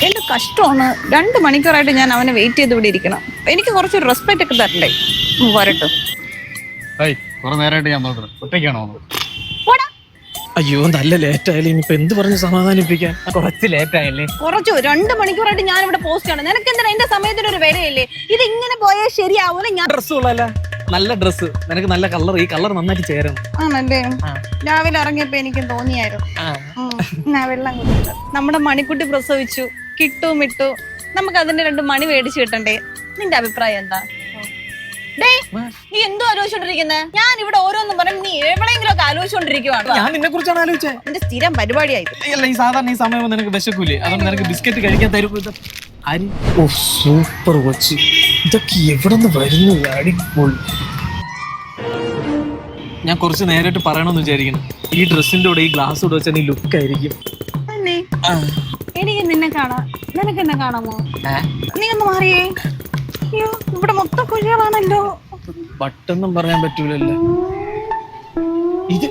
എന്റെ കഷ്ടമാണ്. 2 മണിക്കൂറായിട്ട് ഞാൻ അവനെ വെയിറ്റ് ചെയ്ത് ഇവിടെ ഇരിക്കണം. എനിക്ക് കുറച്ച് റെസ്പെക്ട് ഒക്കെ തരണ്ടേ? പോരട്ടെ. കുറെ നേരമായിട്ട് ഞാൻ നോക്കണം. ഒറ്റയ്ക്കാണോ? അയ്യോ നല്ല ലേറ്റ് ആയാലും ഇനിയിപ്പോ എന്ത് പറഞ്ഞ് സമാധാനിപ്പിക്കാൻ? കുറച്ച് ലേറ്റ് ആയല്ലേ? കുറച്ചു 2 മണിക്കൂറായിട്ട് ഞാൻ ഇവിടെ പോസ്റ്റ് ആണ്. നിനക്ക് എന്തിനാ എന്റെ സമയത്തിന് ഒരു വിലയില്ലേ? ഇത് ഇങ്ങനെ പോയാൽ ശരിയാവൂല. ഞാൻ ഡ്രസ് കൊള്ളാല, നല്ല ഡ്രസ്, നിനക്ക് നല്ല കളർ, ഈ കളർ നന്നായിട്ട് ചേരണം. ആണല്ലേ? രാവിലെ ഇറങ്ങിയപ്പോ എനിക്കും തോന്നിയായിരുന്നു. ഞാൻ വെള്ളം കുടിച്ചു. നമ്മുടെ മണിക്കുട്ടി പ്രസവിച്ചു, കിട്ടു മിട്ടു. നമുക്ക് അതിന്റെ 2 മണി മേടിച്ചു കിട്ടണ്ടേ? നിന്റെ അഭിപ്രായം എന്താ? നീ എന്തോ ആലോചിച്ചോണ്ടിരിക്കുന്നേ? ഞാൻ ഇവിടെ ഓരോന്നും പറഞ്ഞു, നീ എവിടെയെങ്കിലും ഒക്കെ ആലോചിച്ചോണ്ടിരിക്കുവാണ്. ഞാൻ നിന്നെ കുറിച്ചാണ് ആലോചിച്ചത്. എന്റെ സ്ഥിരം പരിപാടിയായി. അല്ല, ഈ സാധാരണ ഈ സമയം നിനക്ക് വിശക്കൂലേ? അതുകൊണ്ട് നിനക്ക് ബിസ്ക്കറ്റ് കഴിക്കാൻ തരും. ഓ സൂപ്പർ കൊച്ച്, ഇതൊക്കെ എവിടെ നിന്ന് വരുന്നു? അടിപൊളി. ഞാൻ കുറച്ച് നേരിട്ട് പറയണമെന്ന് വിചാരിക്കുന്നു. ഈ ഡ്രസ്സിന്റെ കൂടെ ഈ ഗ്ലാസ് കൂടെ വെച്ചാൽ നീ ലുക്ക് ആയിരിക്കും. എനിക്ക് നിന്നെ കാണാം. നിനക്ക് എന്നെ കാണാമോ? നീ ഒന്ന് മാറിയേ. അയ്യോ, ഇവിടെ മൊത്തം കുഴികളാണല്ലോ. ബട്ടൊന്നും പറയാൻ പറ്റൂലല്ലോ. ഇത്